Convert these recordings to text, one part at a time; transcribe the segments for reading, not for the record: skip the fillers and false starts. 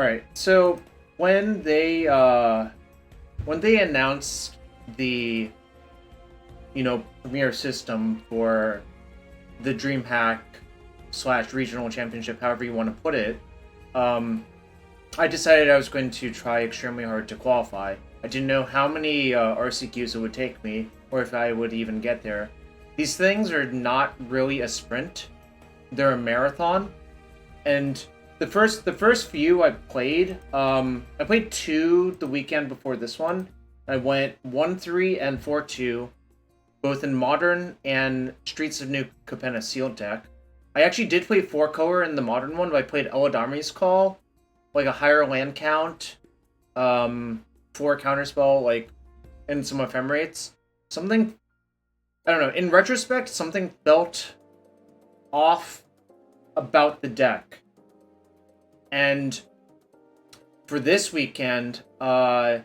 All right. So when they announced the premier system for the DreamHack / regional championship, however you want to put it, I decided I was going to try extremely hard to qualify. I didn't know how many RCQs it would take me, or if I would even get there. These things are not really a sprint; they're a marathon. And the first few I played 2 the weekend before this one. I went 1-3 and 4-2, both in Modern and Streets of New Capenna sealed deck. I actually did play 4-color in the Modern one, but I played Eladamri's Call, like a higher land count, 4 counterspell, like, and some ephemerates. Something, I don't know, in retrospect, something felt off about the deck. And for this weekend, I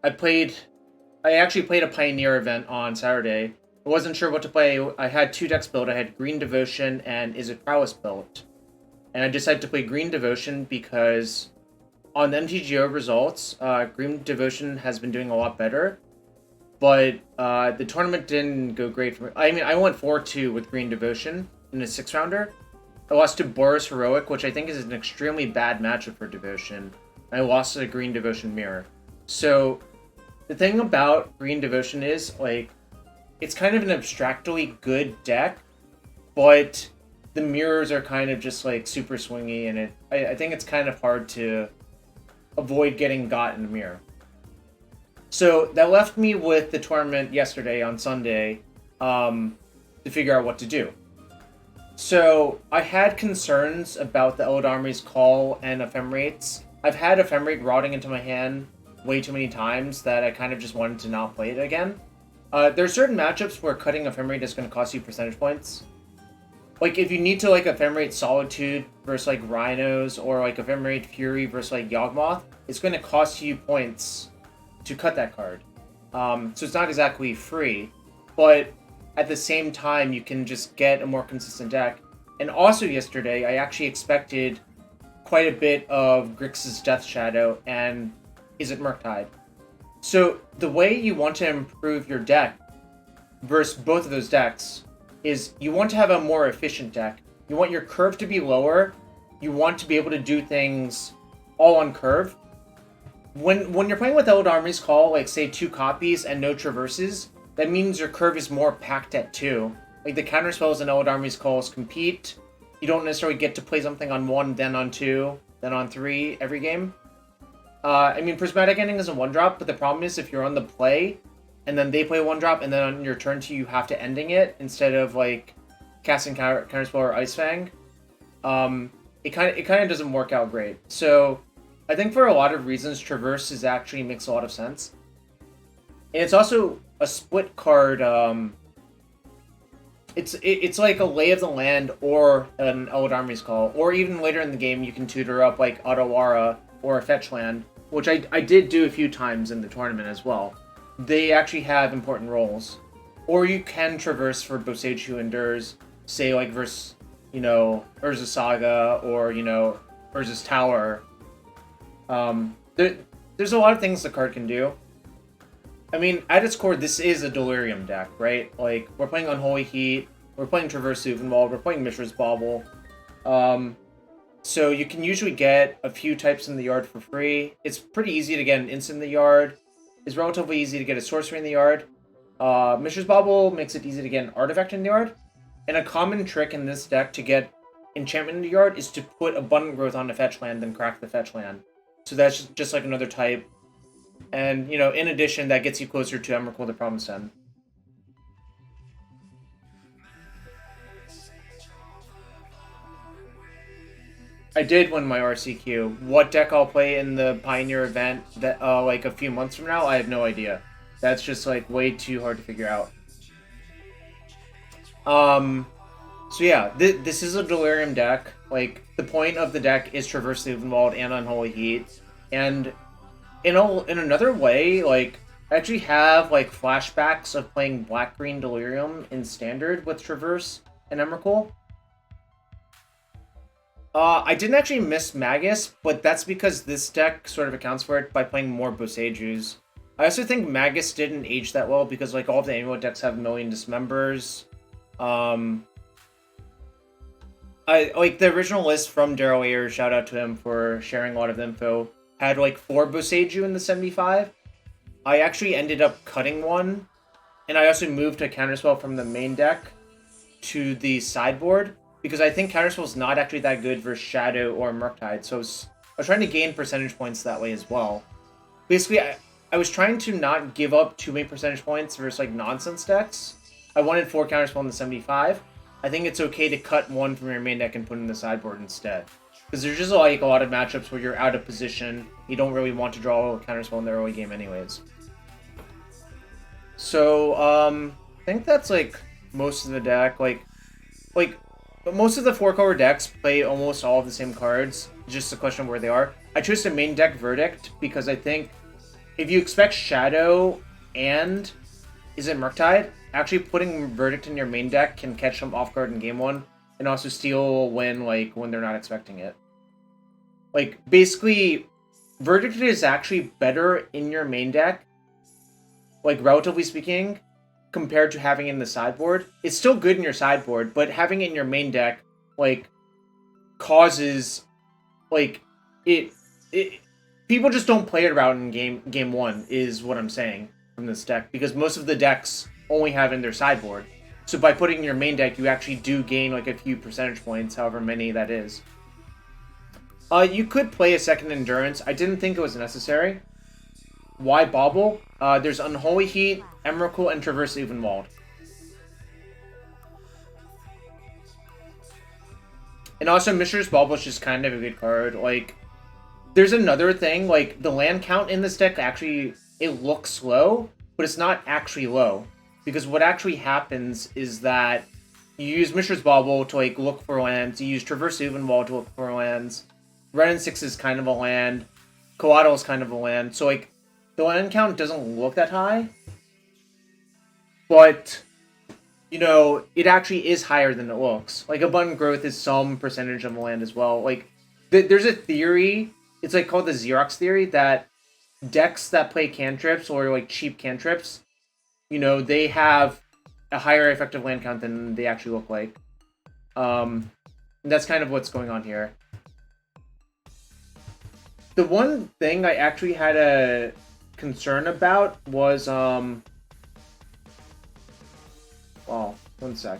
actually played a Pioneer event on Saturday. I wasn't sure what to play. I had 2 decks built. I had Green Devotion and Is It Prowess built. And I decided to play Green Devotion because on the MTGO results, Green Devotion has been doing a lot better. But the tournament didn't go great for me. I mean, I went 4-2 with Green Devotion in a 6-rounder. I lost to Boris Heroic, which I think is an extremely bad matchup for Devotion. I lost to the Green Devotion Mirror. So the thing about Green Devotion is, like, it's kind of an abstractly good deck, but the mirrors are kind of just, like, super swingy, and I think it's kind of hard to avoid getting got in the mirror. So that left me with the tournament yesterday on Sunday to figure out what to do. So I had concerns about the Eladamri's Call and ephemerates. I've had ephemerate rotting into my hand way too many times that I kind of just wanted to not play it again. There are certain matchups where cutting ephemerate is going to cost you percentage points. Like, if you need to, like, ephemerate Solitude versus, like, Rhinos, or, like, ephemerate Fury versus, like, Yawgmoth, it's going to cost you points to cut that card. So it's not exactly free, but at the same time, you can just get a more consistent deck. And also yesterday, I actually expected quite a bit of Grixis Death Shadow and Is It Murktide. So the way you want to improve your deck versus both of those decks is you want to have a more efficient deck. You want your curve to be lower. You want to be able to do things all on curve. When you're playing with Eladamri's Call, like, say, 2 copies and no traverses, that means your curve is more packed at 2. Like, the counterspells and Eladamri's Calls compete. You don't necessarily get to play something on 1, then on 2, then on 3 every game. I mean, Prismatic Ending is a 1-drop, but the problem is if you're on the play, and then they play 1-drop, and then on your turn 2 you have to ending it, instead of, like, casting Counterspell or Ice Fang, it kind of doesn't work out great. So I think for a lot of reasons, Traverse actually makes a lot of sense. And it's also a split card. It's like a Lay of the Land or an Eladamri's Call, or even later in the game you can tutor up like Otawara or a Fetch Land, which I did do a few times in the tournament as well. They actually have important roles. Or you can traverse for Bosage Who Endures, say, like, versus, Urza's Saga, or, Urza's Tower. There's a lot of things the card can do. I mean, at its core, this is a Delirium deck, right? Like, we're playing Unholy Heat, we're playing Traverse Yorion, we're playing Mishra's Bauble. So you can usually get a few types in the yard for free. It's pretty easy to get an instant in the yard. It's relatively easy to get a sorcery in the yard. Mishra's Bauble makes it easy to get an artifact in the yard. And a common trick in this deck to get enchantment in the yard is to put Abundant Growth on the fetch land, then crack the fetch land. So that's just like another type. And, in addition, that gets you closer to Emrakul the Promised End. I did win my RCQ. What deck I'll play in the Pioneer event that like a few months from now, I have no idea. That's just, like, way too hard to figure out. So yeah, this is a Delirium deck. Like, the point of the deck is Traverse Yorion and Unholy Heat. And in another way, like, I actually have, like, flashbacks of playing Black-Green Delirium in Standard with Traverse and Emrakul. I didn't actually miss Magus, but that's because this deck sort of accounts for it by playing more Bosejus. I also think Magus didn't age that well because like all of the annual decks have million dismembers. I like the original list from Daryl Ayers, shout out to him for sharing a lot of info, had like 4 Boseiju in the 75. I actually ended up cutting one, and I also moved a counterspell from the main deck to the sideboard because I think counterspell is not actually that good versus Shadow or Murktide, so I was trying to gain percentage points that way as well. Basically, I was trying to not give up too many percentage points versus like nonsense decks. I wanted 4 counterspell in the 75. I think it's okay to cut one from your main deck and put it in the sideboard instead. Because there's just like a lot of matchups where you're out of position. You don't really want to draw a counterspell in the early game anyways. So, I think that's like most of the deck. Like most of the 4-color decks play almost all of the same cards. Just a question of where they are. I chose the main deck Verdict because I think if you expect Shadow and is it Murktide, actually putting Verdict in your main deck can catch them off guard in game 1 and also steal a win like when they're not expecting it. Like basically, Verdict is actually better in your main deck, like relatively speaking, compared to having it in the sideboard. It's still good in your sideboard, but having it in your main deck like causes like it people just don't play it around in game 1 is what I'm saying from this deck, because most of the decks only have in their sideboard. So by putting in your main deck, you actually do gain like a few percentage points, however many that is. You could play a second Endurance. I didn't think it was necessary. Why Bauble? There's Unholy Heat, Emrakul, and Traverse Evenwald. And also Mishra's Bauble is just kind of a good card. Like, there's another thing, like the land count in this deck actually, it looks low, but it's not actually low. Because what actually happens is that you use Mishra's Bauble to like look for lands, you use Traverse Evenwald to look for lands, Red and 6 is kind of a land, Coatl is kind of a land, so like the land count doesn't look that high, but you know, it actually is higher than it looks. Like Abundant Growth is some percentage of the land as well. Like there's a theory, it's like called the Xerox theory, that decks that play cantrips or like cheap cantrips, you know, they have a higher effective land count than they actually look like. And that's kind of what's going on here. The one thing I actually had a concern about was, well, one sec.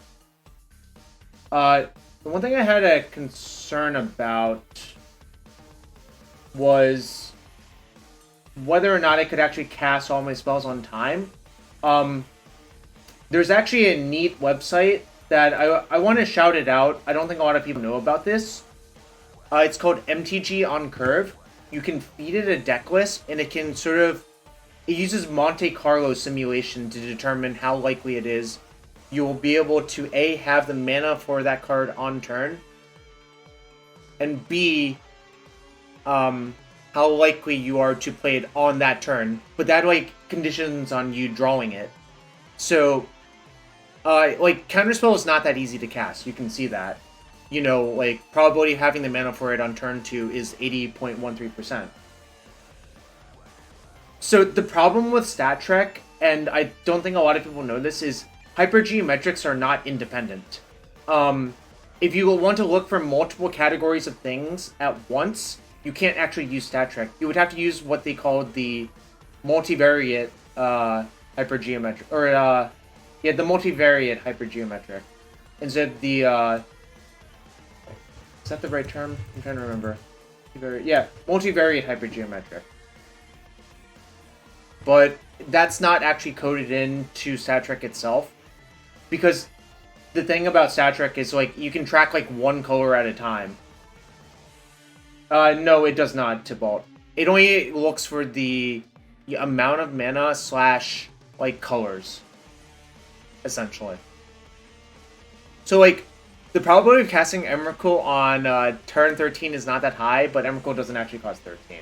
The one thing I had a concern about was whether or not I could actually cast all my spells on time. There's actually a neat website that I want to shout it out. I don't think a lot of people know about this. It's called MTG on Curve. You can feed it a deck list, and it can sort of... It uses Monte Carlo simulation to determine how likely it is you will be able to, A, have the mana for that card on turn, and B, how likely you are to play it on that turn. But that, like, conditions on you drawing it. So, like, Counterspell is not that easy to cast. You can see that. You know, like, probability of having the mana for it on turn 2 is 80.13%. So, the problem with Stat Trek, and I don't think a lot of people know this, is hypergeometrics are not independent. If you want to look for multiple categories of things at once, you can't actually use Stat Trek. You would have to use what they call the multivariate hypergeometric, or yeah, the multivariate hypergeometric, instead of the is that the right term? I'm trying to remember. Yeah, multivariate hypergeometric. But that's not actually coded into Stat Trek itself, because the thing about Stat Trek is like you can track like one color at a time. No, it does not, Tybalt. It only looks for the amount of mana slash like colors, essentially. So like the probability of casting Emrakul on turn 13 is not that high, but Emrakul doesn't actually cost 13.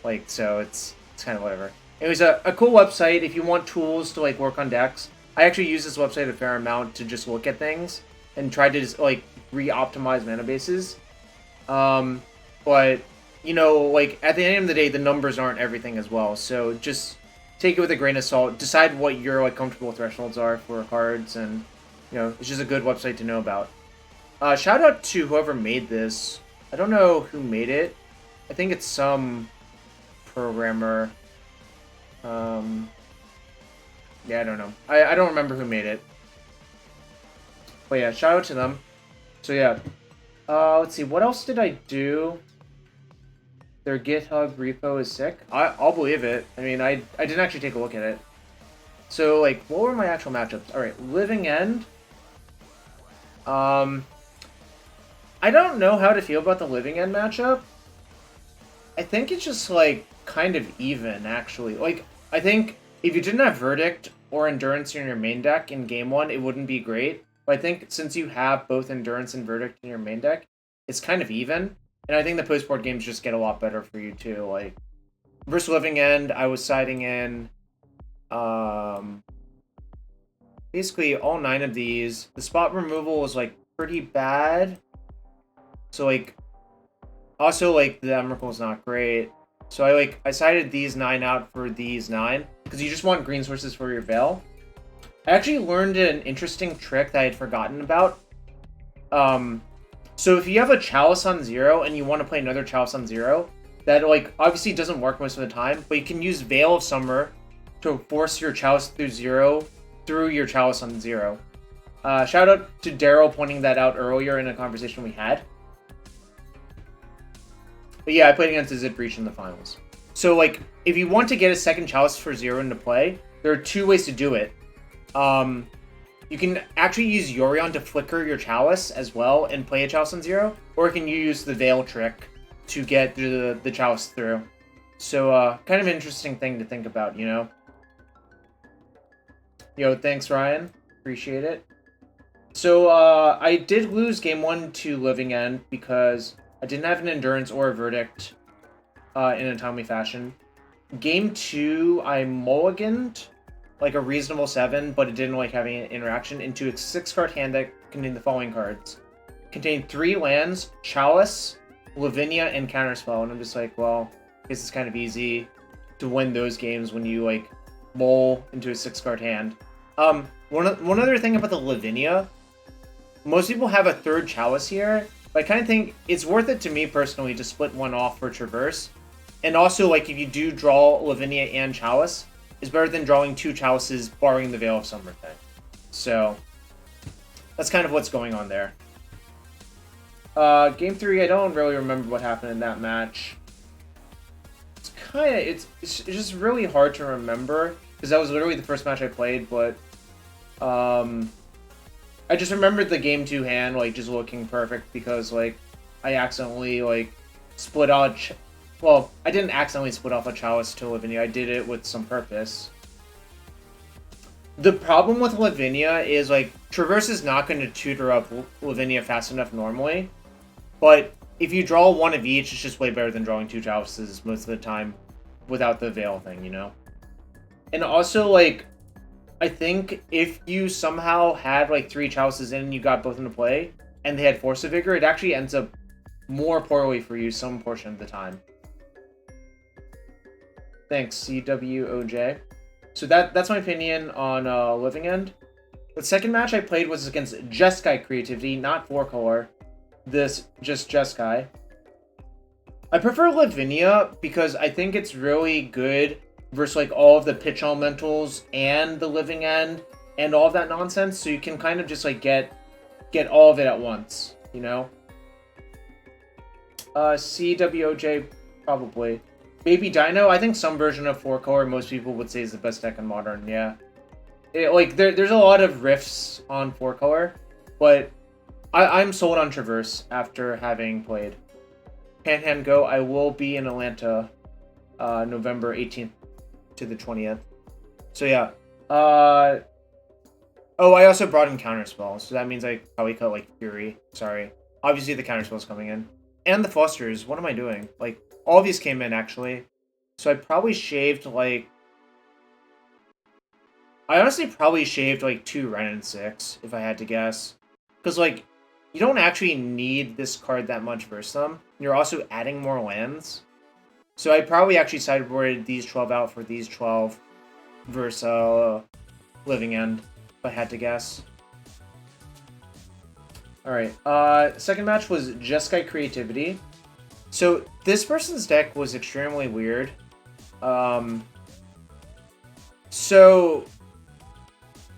Like, so it's kind of whatever. It was a cool website if you want tools to like work on decks. I actually use this website a fair amount to just look at things and try to just like re-optimize mana bases. But, you know, like, at the end of the day, the numbers aren't everything as well. So just take it with a grain of salt. Decide what your, like, comfortable thresholds are for cards, and, you know, it's just a good website to know about. Shout out to whoever made this. I don't know who made it. I think it's some programmer. Yeah, I don't know. I don't remember who made it. But yeah, shout out to them. So yeah. Let's see, what else did I do? Their GitHub repo is sick. I'll believe it. I mean, I didn't actually take a look at it. So, like, what were my actual matchups? Alright, Living End. I don't know how to feel about the Living End matchup. I think it's just, like, kind of even, actually. Like, I think if you didn't have Verdict or Endurance in your main deck in Game 1, it wouldn't be great. But I think since you have both Endurance and Verdict in your main deck, it's kind of even. And I think the post-board games just get a lot better for you, too. Like, versus Living End, I was siding in basically all 9 of these. The spot removal was, like, pretty bad. So, like, also, like, the Emrakul is not great. So I sided these 9 out for these 9, because you just want green sources for your Veil. I actually learned an interesting trick that I had forgotten about. So if you have a Chalice on 0 and you want to play another Chalice on 0, that, like, obviously doesn't work most of the time, but you can use Veil of Summer to force your Chalice through 0 through your Chalice on 0. Shout out to Daryl pointing that out earlier in a conversation we had. But yeah, I played against a Zid Breach in the finals. So, like, if you want to get a second Chalice for 0 into play, there are 2 ways to do it. You can actually use Yorion to flicker your Chalice as well and play a Chalice on 0, or you can use the Veil trick to get the Chalice through. So, kind of an interesting thing to think about, you know? Yo, thanks, Ryan. Appreciate it. So, I did lose Game 1 to Living End because I didn't have an Endurance or a Verdict in a timely fashion. Game 2, I mulliganed, like, a reasonable 7, but it didn't like having an interaction, into a 6-card hand that contained the following cards. Contained 3 lands, Chalice, Lavinia, and Counterspell, and I'm just like, well, I guess it's kind of easy to win those games when you, like, mull into a 6-card hand. One other thing about the Lavinia, most people have a 3rd Chalice here, but I kind of think it's worth it to me personally to split one off for Traverse. And also, like, if you do draw Lavinia and Chalice, it's better than drawing 2 Chalices, barring the Veil of Summer thing. So, that's kind of what's going on there. Game 3, I don't really remember what happened in that match. It's just really hard to remember, because that was literally the first match I played, but I just remembered the Game 2 hand, like, just looking perfect, because, like, I accidentally, like, split out... Well, I didn't accidentally split off a Chalice to Lavinia, I did it with some purpose. The problem with Lavinia is, like, Traverse is not going to tutor up Lavinia fast enough normally, but if you draw 1 of each, it's just way better than drawing 2 Chalices most of the time without the Veil thing, you know? And also, like, I think if you somehow had, like, 3 Chalices in and you got both into play, and they had Force of Vigor, it actually ends up more poorly for you some portion of the time. Thanks, CWOJ. So that's my opinion on Living End. The second match I played was against Jeskai Creativity, not 4-color. This just Jeskai. I prefer Lavinia because I think it's really good versus, like, all of the pitch elementals and the Living End and all of that nonsense, so you can kind of just, like, get all of it at once, you know? CWOJ, probably. Baby Dino, I think some version of 4-color most people would say is the best deck in Modern, yeah. There's a lot of riffs on 4-color, but I'm sold on Traverse after having played. Hand Go, I will be in Atlanta November 18th to the 20th. So yeah. Oh, I also brought in Counterspell, so that means I probably cut, like, Fury. Sorry. Obviously the Counterspell's coming in. And the Fosters, what am I doing? Like, all these came in, actually. So I probably shaved, like... I honestly probably shaved, like, 2 Ren and 6, if I had to guess. Because, like, you don't actually need this card that much versus them. You're also adding more lands. So I probably actually sideboarded these 12 out for these 12 versus Living End, if I had to guess. Alright, second match was Jeskai Creativity. So this person's deck was extremely weird. So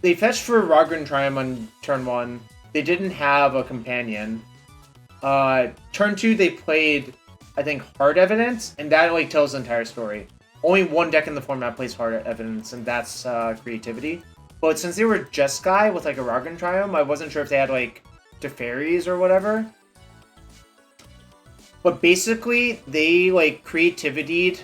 they fetched for Rogren Triumph on turn 1. They didn't have a companion. Turn 2 they played, I think, Hard Evidence, and that like tells the entire story. Only one deck in the format plays Hard Evidence, and that's Creativity. But since they were Jeskai with like a Rogren Triumph, I wasn't sure if they had like Teferis or whatever. But basically, they like Creativity,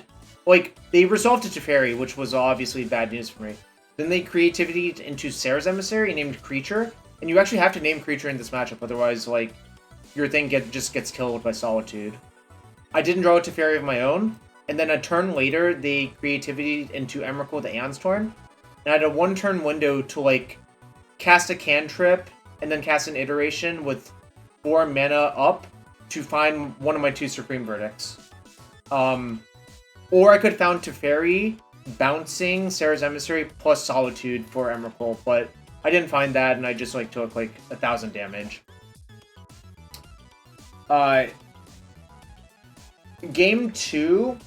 like they resolved to Teferi, which was obviously bad news for me. Then they Creativity into Sarah's Emissary and named Creature, and you actually have to name Creature in this matchup, otherwise like your thing just gets killed by Solitude. I didn't draw a Teferi of my own, and then a turn later they Creativity into Emrakul the Aeon's Torn, and I had a 1-turn window to like cast a cantrip and then cast an iteration with 4 mana up to find one of my 2 Supreme Verdicts. Or I could have found Teferi, bouncing Sarah's Emissary plus Solitude for Emrakul, but I didn't find that, and I just like took like 1,000 damage. Game 2.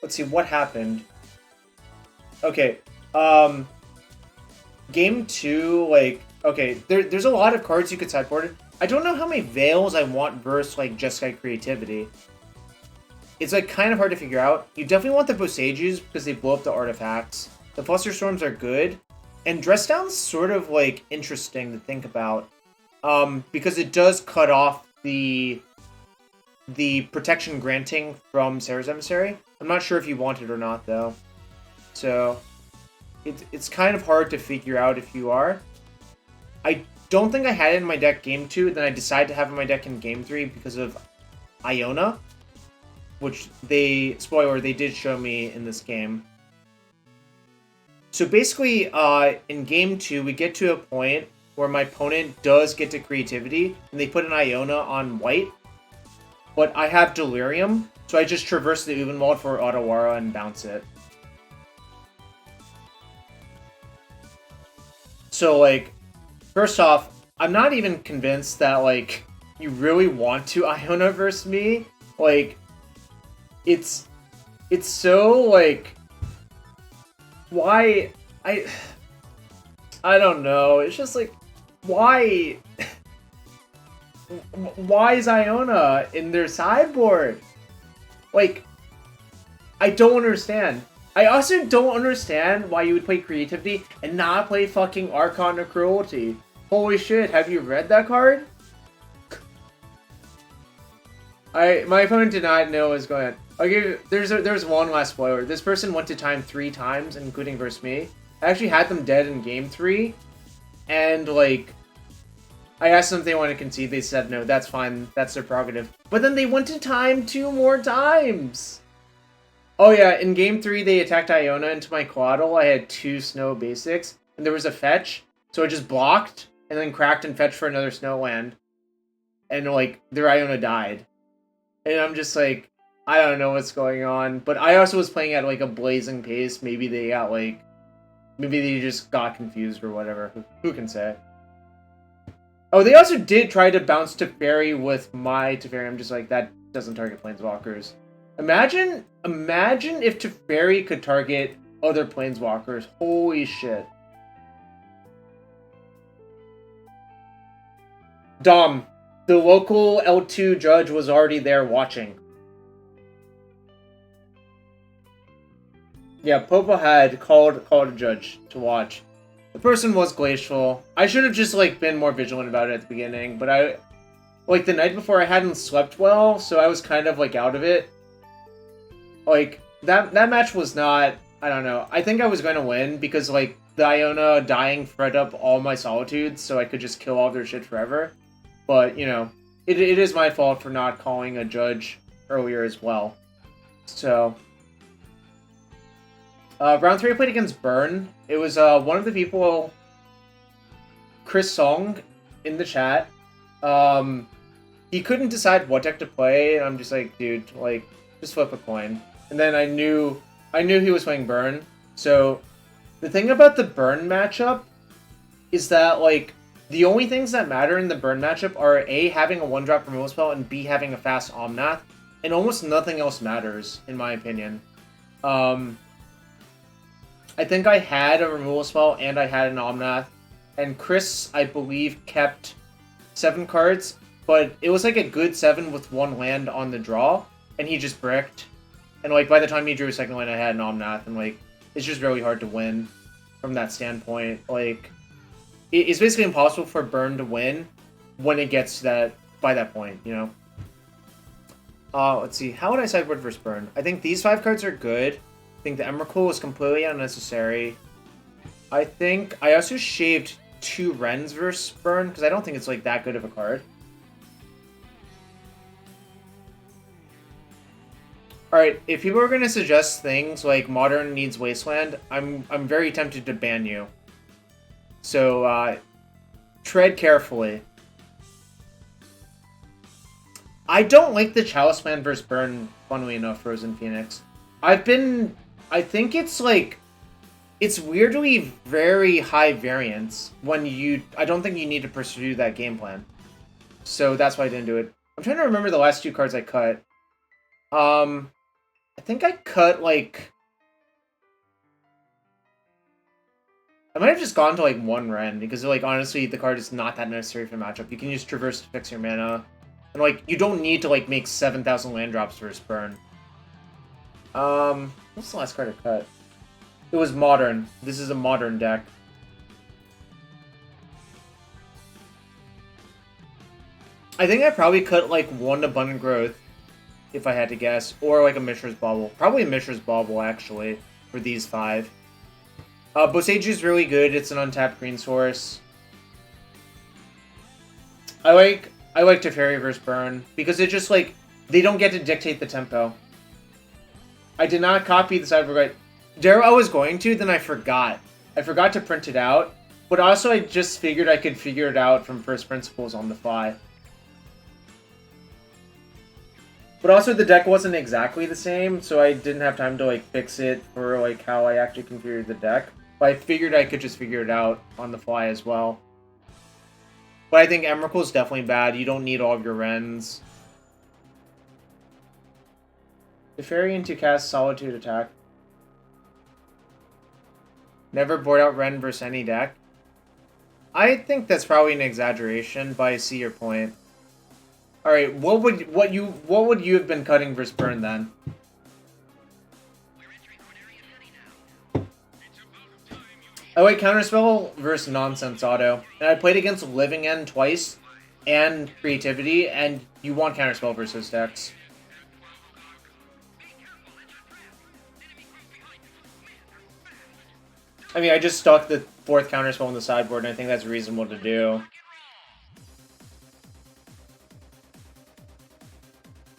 Let's see what happened. Okay. Game 2, like, okay, there's a lot of cards you could sideboard. I don't know how many Veils I want versus like Jeskai Creativity. It's like kind of hard to figure out. You definitely want the Bosages because they blow up the artifacts. The Flusterstorms are good. And Dress Down's sort of like interesting to think about. Because it does cut off the protection granting from Sarah's Emissary. I'm not sure if you want it or not though. So it's kind of hard to figure out if you are. I don't think I had it in my deck game 2, then I decided to have it in my deck in game 3 because of Iona. Which spoiler, they did show me in this game. So basically, in game 2, we get to a point where my opponent does get to Creativity, and they put an Iona on white. But I have Delirium, so I just traverse the Uvenwald for Otawara and bounce it. So, like, first off, I'm not even convinced that, like, you really want to Iona versus me. Like, it's so, like, why, I don't know, it's just, like, why is Iona in their sideboard? Like, I don't understand. I also don't understand why you would play Creativity and not play fucking Archon of Cruelty. Holy shit, have you read that card? My opponent did not know what was going on. Okay, there's one last spoiler. This person went to time 3 times, including versus me. I actually had them dead in game 3, and like, I asked them if they wanted to concede. They said no, that's fine, that's their prerogative. But then they went to time 2 more times. Oh yeah, in game 3 they attacked Iona into my Coatl. I had 2 snow basics, and there was a fetch, so I just blocked, and then cracked and fetched for another snow land. And like, their Iona died. And I'm just like, I don't know what's going on. But I also was playing at like a blazing pace. Maybe they got like, maybe they just got confused or whatever. Who can say? Oh, they also did try to bounce Teferi with my Teferi. I'm just like, that doesn't target Planeswalkers. Imagine if Teferi could target other Planeswalkers. Holy shit. Dom, the local L2 judge was already there watching. Yeah, Popo had called a judge to watch. The person was glacial. I should have just like been more vigilant about it at the beginning, but like the night before I hadn't slept well, so I was kind of like out of it. Like that match was not, I don't know. I think I was going to win because like the Iona dying fred up all my Solitudes, so I could just kill all their shit forever. But, you know, it is my fault for not calling a judge earlier as well. So, round 3 I played against Burn. It was one of the people, Chris Song, in the chat. He couldn't decide what deck to play, and I'm just like, dude, like, just flip a coin. And then I knew he was playing Burn. So the thing about the Burn matchup is that, like, the only things that matter in the Burn matchup are A, having a 1-drop removal spell, and B, having a fast Omnath. And almost nothing else matters, in my opinion. I think I had a removal spell and I had an Omnath. And Chris, I believe, kept 7 cards, but it was like a good 7 with 1 land on the draw, and he just bricked. And like by the time he drew a second land, I had an Omnath, and like it's just really hard to win from that standpoint. Like it's basically impossible for Burn to win when it gets to that by that point, you know. Let's see. How would I sideboard versus Burn? I think these 5 cards are good. I think the Emrakul was completely unnecessary. I think I also shaved 2 Wrens versus Burn, because I don't think it's like that good of a card. Alright, if people are going to suggest things like Modern needs Wasteland, I'm very tempted to ban you. So, tread carefully. I don't like the Chalice Plan versus Burn, funnily enough, Frozen Phoenix. I think it's like, it's weirdly very high variance when I don't think you need to pursue that game plan. So that's why I didn't do it. I'm trying to remember the last 2 cards I cut. I think I cut, like... I might have just gone to, like, 1 Wren, because, like, honestly, the card is not that necessary for the matchup. You can use Traverse to fix your mana. And, like, you don't need to, like, make 7,000 land drops versus Burn. What's the last card I cut? It was Modern. This is a Modern deck. I think I probably cut, like, 1 Abundant Growth, if I had to guess. Or, like, a Mishra's Bauble. Probably a Mishra's Bauble, actually, for these 5. Boseiju is really good. It's an untapped green source. I like Teferi versus Burn, because it just, like, they don't get to dictate the tempo. I did not copy the sideboard guide. Daryl, I was going to, then I forgot. I forgot to print it out, but also I just figured I could figure it out from first principles on the fly. But also the deck wasn't exactly the same, so I didn't have time to like fix it for like how I actually configured the deck. But I figured I could just figure it out on the fly as well. But I think Emrakul is definitely bad. You don't need all of your Wrens. Teferi to cast Solitude attack. Never board out Wren versus any deck. I think that's probably an exaggeration, but I see your point. All right, what would you have been cutting versus Burn then? I like Counterspell versus Nonsense Auto, and I played against Living End twice and Creativity, and you want Counterspell versus decks. I mean, I just stuck the 4th Counterspell on the sideboard, and I think that's reasonable to do.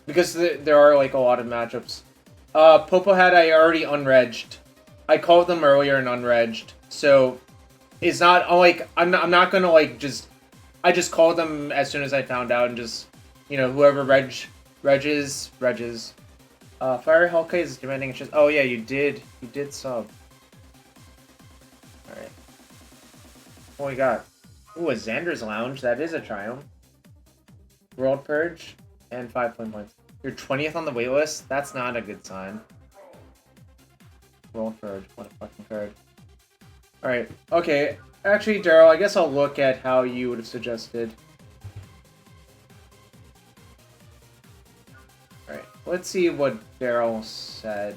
Because there are, like, a lot of matchups. Popo had I already unregged. I called them earlier and unregged. So, it's not, like, I'm not gonna, like, just... I just called them as soon as I found out, and just, you know, whoever regs. Fire Hellkite is demanding a chest. Oh, yeah, you did sub. Alright. What we got? Ooh, a Xander's Lounge. That is a triumph. World Purge. And 5 points. You're 20th on the waitlist? That's not a good sign. World Purge. What a fucking card. Alright. Okay. Actually, Daryl, I guess I'll look at how you would have suggested. Alright. Let's see what Daryl said.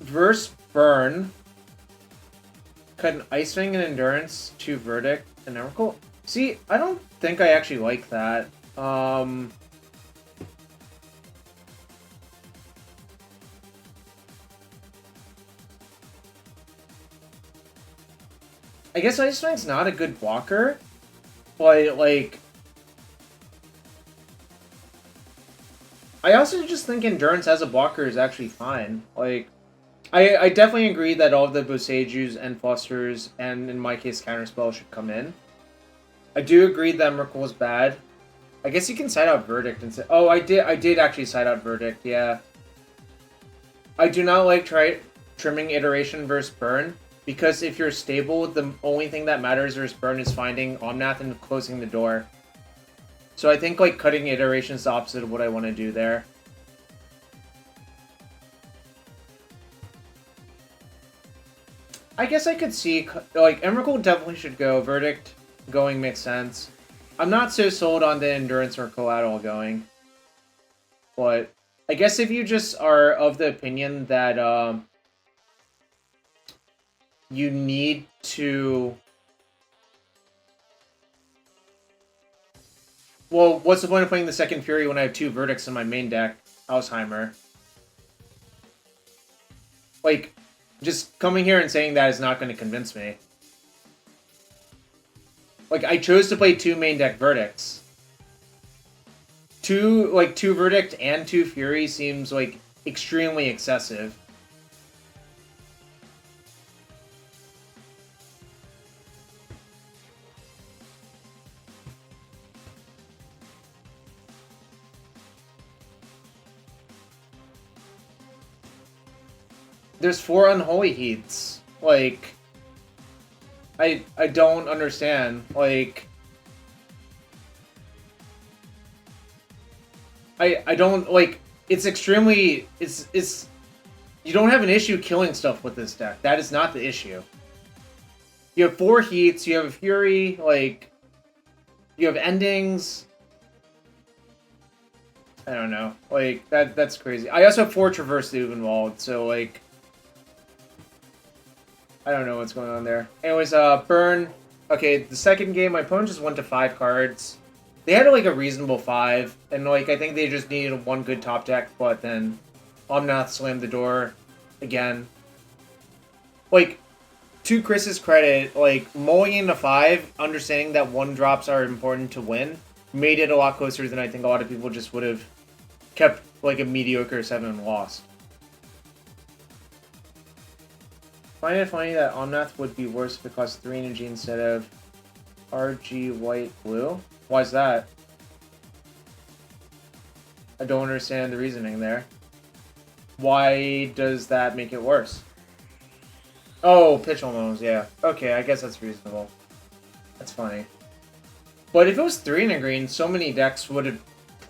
Verse Burn. Cut an Ice Wing and Endurance to Verdict and Emrakul. See, I don't think I actually like that. I guess Ice Wing's not a good blocker, but like... I also just think Endurance as a blocker is actually fine. Like, I definitely agree that all of the Bosejus and Fosters, and in my case, Counterspell should come in. I do agree that Merkle is bad. I guess you can side out Verdict and say, oh, I did actually side out Verdict, yeah. I do not like trimming Iteration versus Burn, because if you're stable, the only thing that matters versus Burn is finding Omnath and closing the door. So I think like cutting Iteration is the opposite of what I want to do there. I guess I could see, like, Emrakul definitely should go. Verdict going makes sense. I'm not so sold on the Endurance or Collateral going. But I guess if you just are of the opinion that you need to... Well, what's the point of playing the second Fury when I have 2 Verdicts in my main deck? Alzheimer. Like, just coming here and saying that is not going to convince me. Like, I chose to play 2 main deck Verdicts. 2 Verdict and 2 Fury seems, like, extremely excessive. There's 4 Unholy Heats. Like, I don't understand. Like, I don't, like, it's extremely, it's, you don't have an issue killing stuff with this deck. That is not the issue. You have 4 Heats, you have a Fury, like, you have Endings. I don't know. Like, that's crazy. I also have 4 Traverse Yorion, so, like, I don't know what's going on there. Anyways, Burn. Okay, the second game, my opponent just went to 5 cards. They had, like, a reasonable 5, and, like, I think they just needed 1 good top deck, but then Omnath slammed the door again. Like, to Chris's credit, like, mulling into 5, understanding that 1-drops are important to win, made it a lot closer than I think a lot of people just would have kept, like, a mediocre 7 and lost. Find it funny that Omnath would be worse if it costs 3 energy instead of RG white blue? Why is that? I don't understand the reasoning there. Why does that make it worse? Oh, pitch hormones, yeah. Okay, I guess that's reasonable. That's funny. But if it was 3 and a green, so many decks would have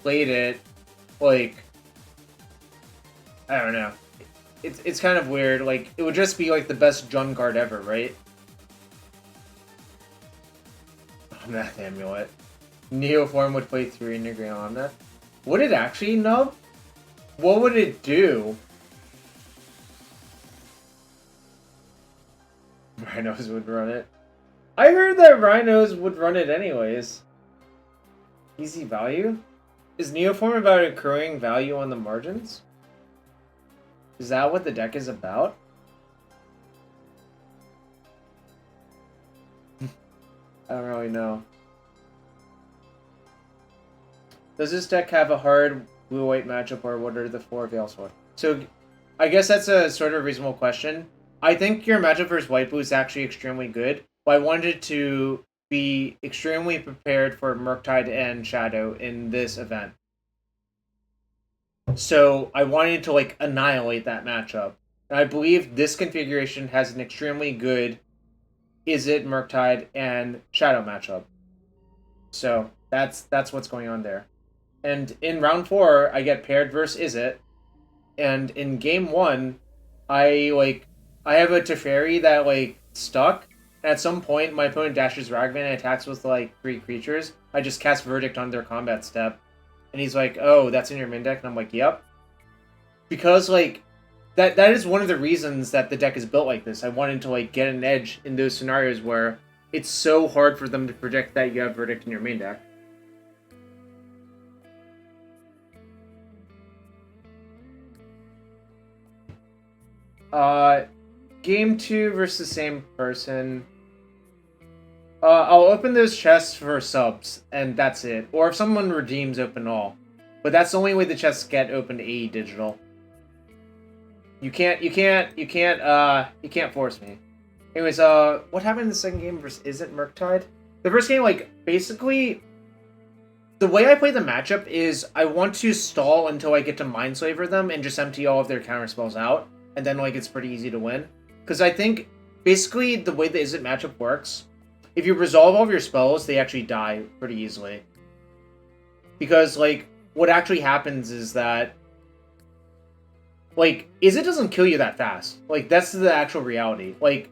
played it, like, I don't know. It's kind of weird. Like, it would just be like the best Jund card ever, right? Omnath Amulet. Neoform would play 3 and a green Omnath. Would it actually nub? What would it do? Rhinos would run it. I heard that Rhinos would run it anyways. Easy value? Is Neoform about accruing value on the margins? Is that what the deck is about? I don't really know. Does this deck have a hard blue-white matchup, or what are the 4 Veils for? So, I guess that's a sort of reasonable question. I think your matchup versus white-blue is actually extremely good, but I wanted to be extremely prepared for Murktide and Shadow in this event. So I wanted to, like, annihilate that matchup. And I believe this configuration has an extremely good Izzet, Murktide, and Shadow matchup. So that's what's going on there. And in round 4, I get paired versus Izzet. And in game 1, I have a Teferi that, like, stuck. And at some point, my opponent dashes Ragavan and attacks with, like, 3 creatures. I just cast Verdict on their combat step. And he's like, oh, that's in your main deck? And I'm like, yep. Because, like, that is one of the reasons that the deck is built like this. I wanted to, like, get an edge in those scenarios where it's so hard for them to predict that you have Verdict in your main deck. Game 2 versus the same person. I'll open those chests for subs, and that's it. Or if someone redeems, open all. But that's the only way the chests get opened to AE Digital. You can't force me. Anyways, what happened in the second game versus Isn't Murktide? The first game, like, basically, the way I play the matchup is I want to stall until I get to Mindslaver them and just empty all of their counter spells out, and then, like, it's pretty easy to win. Because I think, basically, the way the Isn't matchup works, if you resolve all of your spells, they actually die pretty easily. Because, like, what actually happens is that, like, Izzet doesn't kill you that fast. Like, that's the actual reality. Like,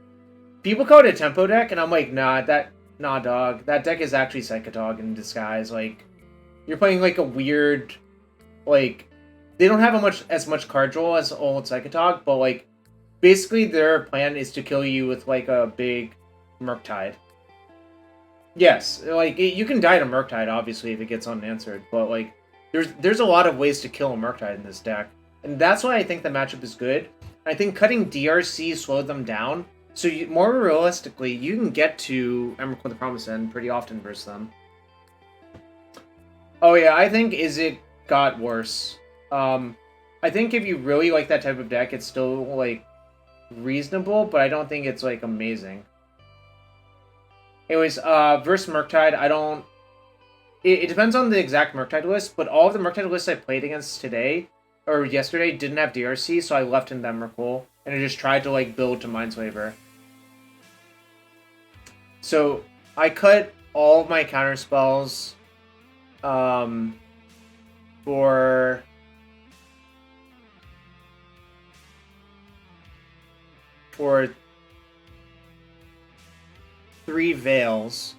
people call it a tempo deck, and I'm like, nah, dog. That deck is actually Psychotog in disguise. Like, you're playing, like, a weird, like, they don't have as much card draw as old Psychotog, but, like, basically their plan is to kill you with, like, a big Murktide. Yes, like, you can die to Murktide, obviously, if it gets unanswered, but, like, there's a lot of ways to kill a Murktide in this deck. And that's why I think the matchup is good. I think cutting DRC slowed them down, so more realistically, you can get to Emrakul the Promised End pretty often versus them. Oh yeah, I think Izzet got worse. I think if you really like that type of deck, it's still, like, reasonable, but I don't think it's, like, amazing. Anyways, versus Murktide, I don't... It depends on the exact Murktide list, but all of the Murktide lists I played against today, or yesterday, didn't have DRC, so I left in Emrakul, and I just tried to, like, build to Mindslaver. So, I cut all of my counter spells, for... for 3 Veils,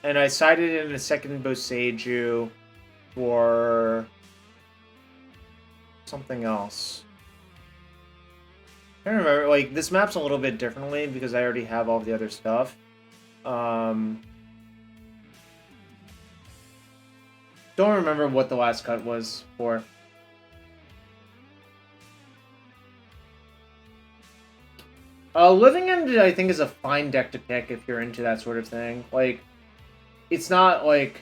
and I sided in a second Boseiju for something else. I don't remember, like, this map's a little bit differently because I already have all the other stuff. Don't remember what the last cut was for. Living End, I think, is a fine deck to pick if you're into that sort of thing. Like, it's not, like...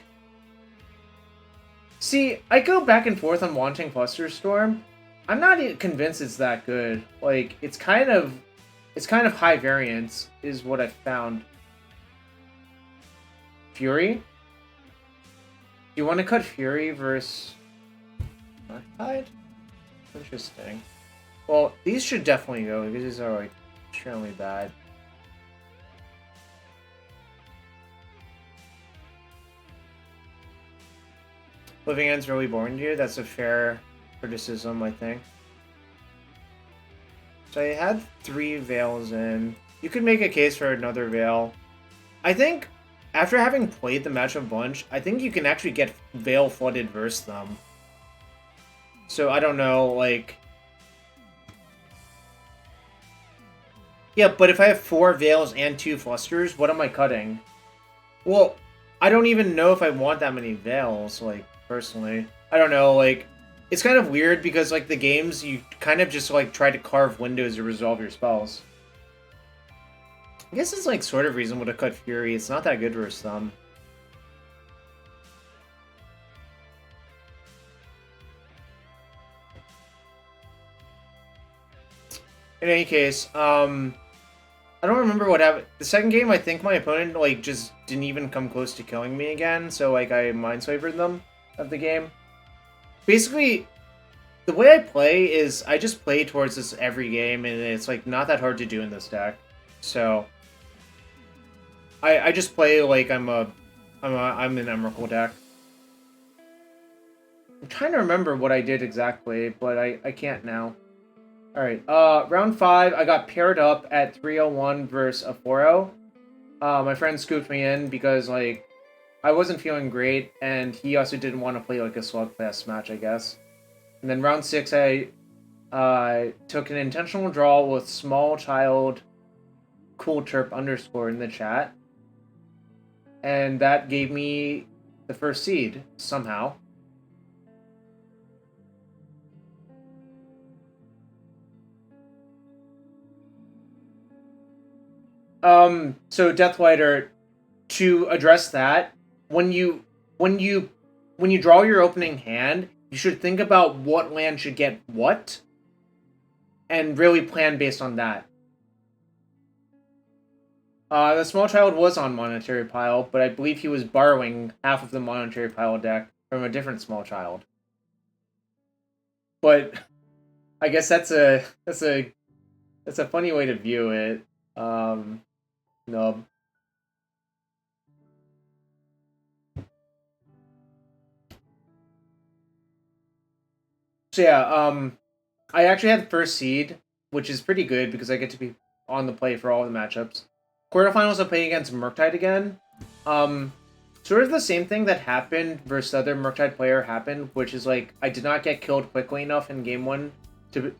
See, I go back and forth on wanting Flusterstorm. I'm not convinced it's that good. Like, it's kind of high variance, is what I found. Fury? Do you want to cut Fury versus Murktide? Interesting. Well, these should definitely go, because these are, like, extremely bad. Living End's really boring to you? That's a fair criticism, I think. So I had 3 Veils in. You could make a case for another Veil. I think, after having played the matchup bunch, I think you can actually get Veil flooded versus them. So I don't know, like... Yeah, but if I have 4 Veils and 2 Flusters, what am I cutting? Well, I don't even know if I want that many Veils, like, personally. I don't know, like, it's kind of weird because, like, the games, you kind of just, like, try to carve windows to resolve your spells. I guess it's, like, sort of reasonable to cut Fury. It's not that good versus them. In any case, I don't remember what happened. The second game, I think my opponent, like, just didn't even come close to killing me again, so, like, I Mindslavered them of the game. Basically, the way I play is I just play towards this every game, and it's, like, not that hard to do in this deck. So, I just play like I'm an Emrakul deck. I'm trying to remember what I did exactly, but I can't now. Alright, round 5, I got paired up at 301 versus a 4-0. My friend scooped me in because, like, I wasn't feeling great, and he also didn't want to play, like, a slugfest match, I guess. And then round 6, I took an intentional draw with Small Child Cool Chirp _ in the chat. And that gave me the first seed, somehow. So Deathlighter, to address that, when you draw your opening hand, you should think about what land should get what, and really plan based on that. The small child was on Monetary Pile, but I believe he was borrowing half of the Monetary Pile deck from a different small child. But I guess that's a funny way to view it. No. So yeah, I actually had first seed, which is pretty good because I get to be on the play for all the matchups. Quarterfinals, I play against Murktide again. Sort of the same thing that happened versus the other Murktide player happened, which is like I did not get killed quickly enough in game 1 to,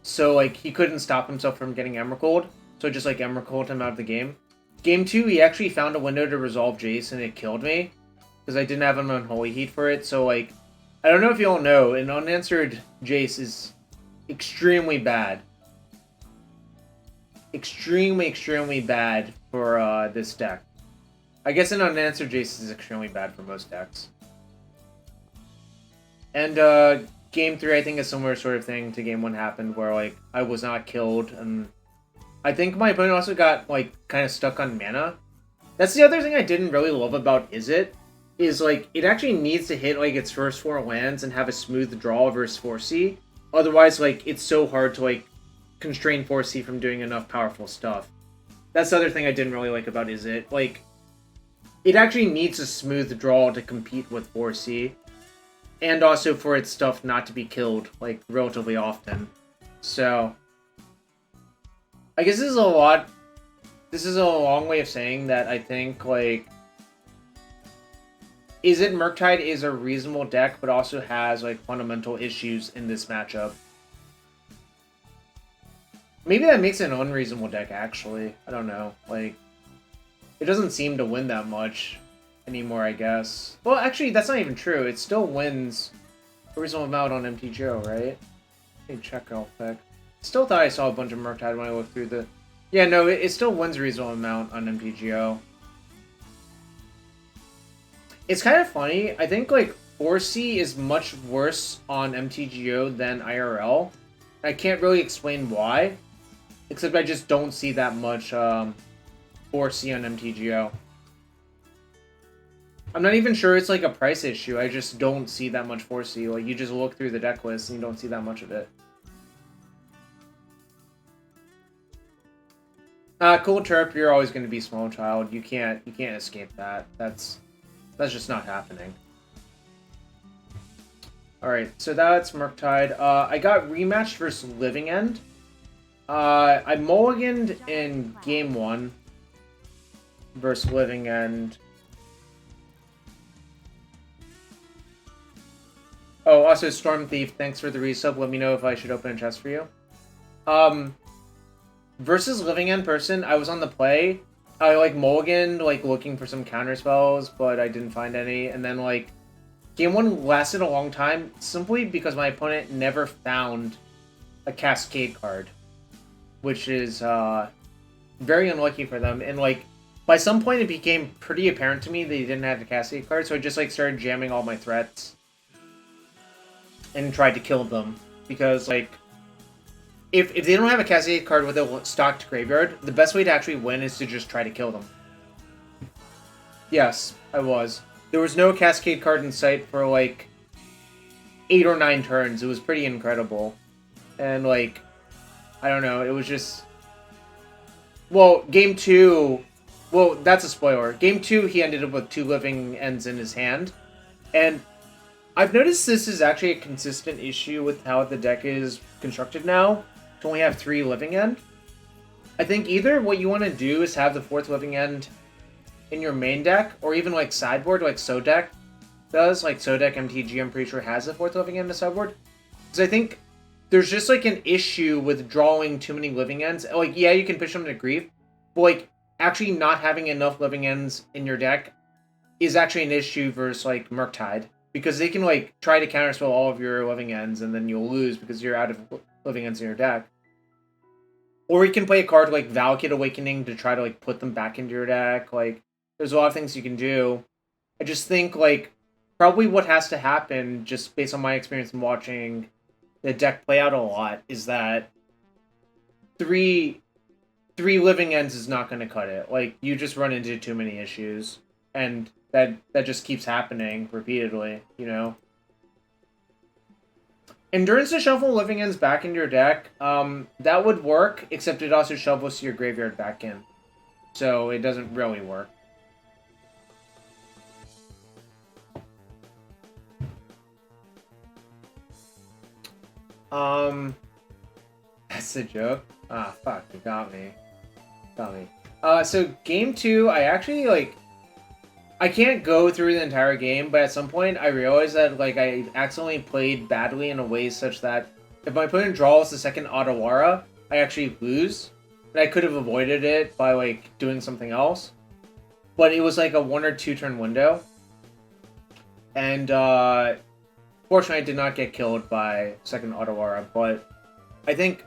so like he couldn't stop himself from getting Emerald, so just like Emerald him out of the game. Game 2, he actually found a window to resolve Jace and it killed me because I didn't have an Unholy Heat for it. So like, I don't know if you all know, an unanswered Jace is extremely bad. Extremely bad for this deck. I guess an unanswered Jace is extremely bad for most decks. And game 3, I think a similar sort of thing to game 1 happened, where like I was not killed, and I think my opponent also got like kind of stuck on mana. That's the other thing I didn't really love about is like it actually needs to hit like its first 4 lands and have a smooth draw versus 4C. Otherwise, like it's so hard to like constrain 4C from doing enough powerful stuff. That's the other thing I didn't really like about like it actually needs a smooth draw to compete with 4C, and also for its stuff not to be killed like relatively often. So I guess this is a long way of saying that I think like Murktide is a reasonable deck, but also has like fundamental issues in this matchup. Maybe that makes it an unreasonable deck, actually. I don't know. Like, it doesn't seem to win that much anymore, I guess. Well, actually, that's not even true. It still wins a reasonable amount on MTGO, right? Let me check real quick. Still thought I saw a bunch of Murktide when I looked through the... Yeah, no, it still wins a reasonable amount on MTGO. It's kind of funny. I think, like, 4C is much worse on MTGO than IRL. I can't really explain why. Except I just don't see that much 4C on MTGO. I'm not even sure it's like a price issue. I just don't see that much 4C. Like, you just look through the deck list and you don't see that much of it. Cool Terp, you're always going to be small child. You can't escape that. That's just not happening. Alright, so that's Murktide. I got rematched versus Living End. I mulliganed in game 1 versus Living End. Oh, also Storm Thief, thanks for the resub. Let me know if I should open a chest for you. Versus Living End person, I was on the play. I like mulliganed, like looking for some counter spells, but I didn't find any. And then like game 1 lasted a long time simply because my opponent never found a Cascade card, which is very unlucky for them. And like by some point it became pretty apparent to me that he didn't have a Cascade card, so I just like started jamming all my threats and tried to kill them, because like if they don't have a Cascade card with a stocked graveyard, the best way to actually win is to just try to kill them. Yes, I was. There was no Cascade card in sight for like 8 or 9 turns. It was pretty incredible. And like, I don't know, it was just... Well, game 2... Well, that's a spoiler. Game 2, he ended up with 2 Living Ends in his hand. And I've noticed this is actually a consistent issue with how the deck is constructed now, to only have 3 Living End. I think either what you want to do is have the 4th Living End in your main deck, or even like sideboard, like Sodek does. Like Sodek MTG, I'm pretty sure, has the 4th Living End in sideboard. Because I think there's just like an issue with drawing too many Living Ends. Like, yeah, you can push them to grief, but like actually not having enough Living Ends in your deck is actually an issue versus like Murktide. Because they can like try to counterspell all of your Living Ends and then you'll lose because you're out of Living Ends in your deck. Or you can play a card like Valakut Awakening to try to like put them back into your deck. Like, there's a lot of things you can do. I just think like probably what has to happen, just based on my experience in watching the deck play out a lot is that three living ends is not going to cut it. Like, you just run into too many issues, and that just keeps happening repeatedly, you know? Endurance to shuffle living ends back into your deck, that would work, except it also shovels your graveyard back in. So it doesn't really work. That's a joke. Ah, fuck, you got me. So game 2, I actually, like, I can't go through the entire game, but at some point I realized that, like, I accidentally played badly in a way such that if my opponent draws the second Otawara, I actually lose. And I could have avoided it by, like, doing something else. But it was, like, a 1 or 2 turn window. And, fortunately I did not get killed by second Otawara, but I think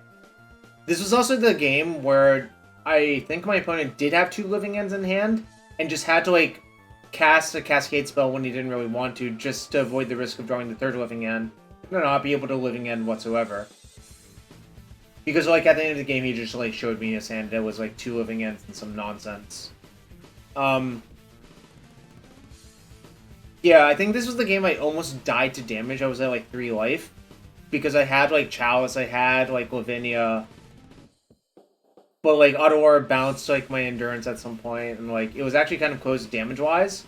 this was also the game where I think my opponent did have 2 living ends in hand, and just had to, like, cast a Cascade spell when he didn't really want to, just to avoid the risk of drawing the 3rd living end, and not be able to living end whatsoever. Because, like, at the end of the game, he just, like, showed me his hand that was, like, 2 living ends and some nonsense. Yeah, I think this was the game I almost died to damage. I was at, like, 3 life. Because I had, like, Chalice, I had, like, Lavinia. But, like, Otawara bounced, like, my endurance at some point, and, like, it was actually kind of close damage-wise.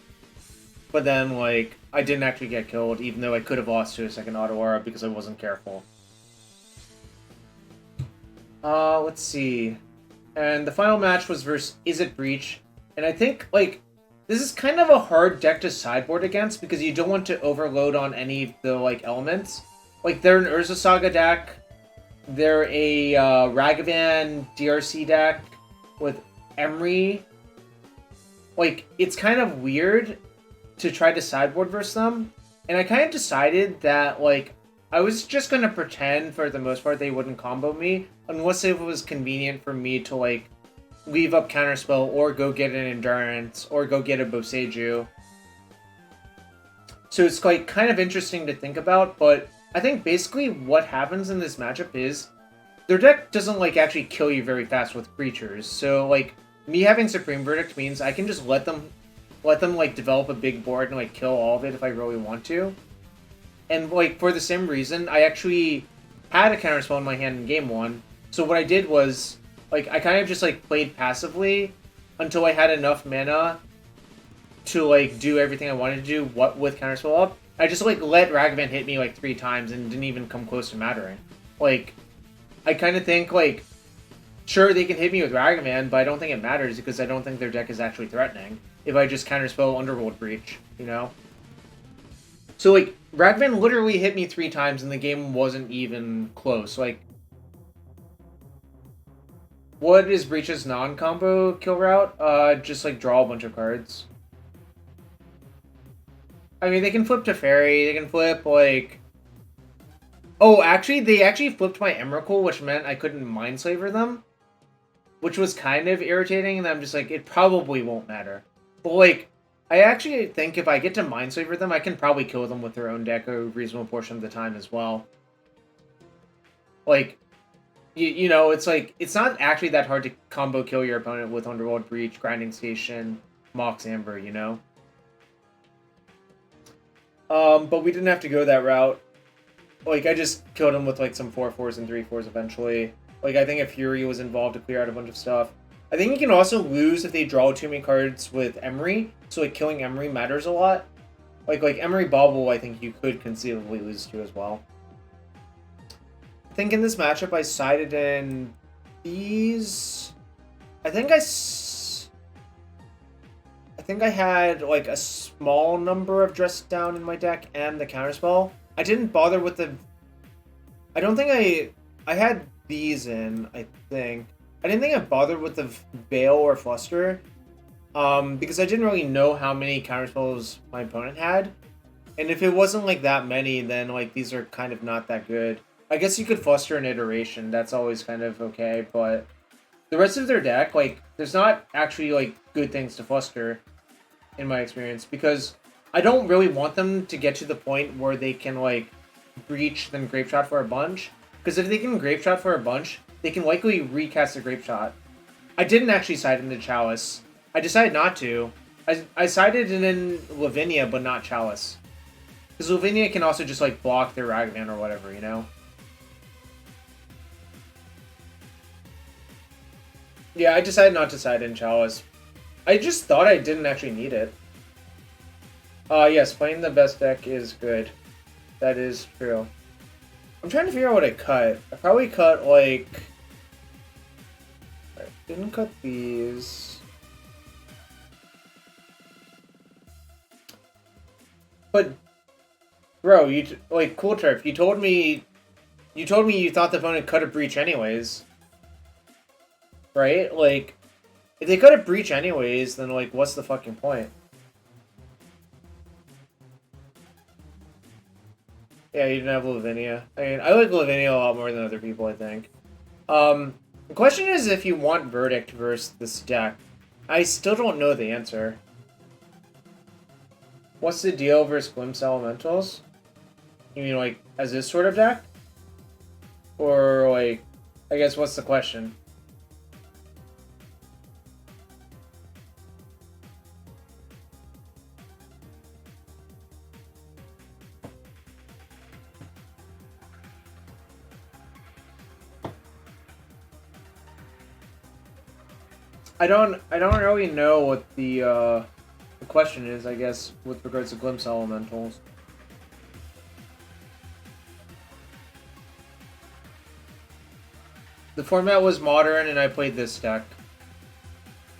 But then, like, I didn't actually get killed, even though I could have lost to a second Otawara because I wasn't careful. Let's see. And the final match was versus Izzet Breach. And I think, like, this is kind of a hard deck to sideboard against because you don't want to overload on any of the, like, elements. Like, they're an Urza Saga deck. They're a Ragavan DRC deck with Emery. Like, it's kind of weird to try to sideboard versus them. And I kind of decided that, like, I was just going to pretend for the most part they wouldn't combo me, unless it was convenient for me to, like, leave up Counterspell or go get an Endurance or go get a Boseiju. So it's, like, kind of interesting to think about, but I think basically what happens in this matchup is their deck doesn't, like, actually kill you very fast with creatures. So, like, me having Supreme Verdict means I can just let them, like, develop a big board and, like, kill all of it if I really want to. And, like, for the same reason, I actually had a Counterspell in my hand in game 1. So what I did was, like, I kind of just, like, played passively until I had enough mana to, like, do everything I wanted to do with Counterspell up. I just, like, let Ragavan hit me, like, 3 times and didn't even come close to mattering. Like, I kind of think, like, sure, they can hit me with Ragavan, but I don't think it matters because I don't think their deck is actually threatening if I just Counterspell Underworld Breach, you know? So, like, Ragavan literally hit me 3 times and the game wasn't even close. Like, what is Breach's non-combo kill route? Just, like, draw a bunch of cards. I mean, they can flip to Fairy, they can flip, like... Oh, actually, they actually flipped my Emrakul, which meant I couldn't Mindslaver them. Which was kind of irritating, and I'm just like, it probably won't matter. But, like, I actually think if I get to Mindslaver them, I can probably kill them with their own deck a reasonable portion of the time as well. Like, you know, it's like, it's not actually that hard to combo kill your opponent with Underworld Breach, Grinding Station, Mox Amber, you know? But we didn't have to go that route. Like, I just killed him with, like, some 4/4s and 3/4s eventually. Like, I think a Fury was involved to clear out a bunch of stuff. I think you can also lose if they draw too many cards with Emery. So, like, killing Emery matters a lot. Like Emery Bauble, I think you could conceivably lose to as well. I think in this matchup, I sided in these... I think I had, like, a small number of Dress Down in my deck and the Counterspell. I didn't bother with the... I don't think I had these in, I think. I didn't think I bothered with the Veil or Fluster, because I didn't really know how many Counterspells my opponent had. And if it wasn't, like, that many, then, like, these are kind of not that good. I guess you could Fluster an Iteration, that's always kind of okay, but... The rest of their deck, like, there's not actually, like, good things to Fluster, in my experience, because I don't really want them to get to the point where they can, like, Breach than Grape Shot for a bunch. Because if they can Grape Shot for a bunch, they can likely recast the Grape Shot. I didn't actually side into Chalice. I decided not to. I sided in Lavinia, but not Chalice. Because Lavinia can also just, like, block their Ragavan or whatever, you know? Yeah, I decided not to side in Chalice. I just thought I didn't actually need it. Yes, playing the best deck is good. That is true. I'm trying to figure out what I cut. I probably cut, like... I didn't cut these. But, bro, like, Cool Turf, you told me you thought the opponent cut a Breach anyways. Right? Like, if they cut a Breach anyways, then, like, what's the fucking point? Yeah, you didn't have Lavinia. I mean, I like Lavinia a lot more than other people, I think. The question is if you want Verdict versus this deck. I still don't know the answer. What's the deal versus Glimpse Elementals? You mean, like, as this sort of deck? Or, like, I guess what's the question? I don't really know what the question is, I guess, with regards to Glimpse Elementals. The format was Modern, and I played this deck.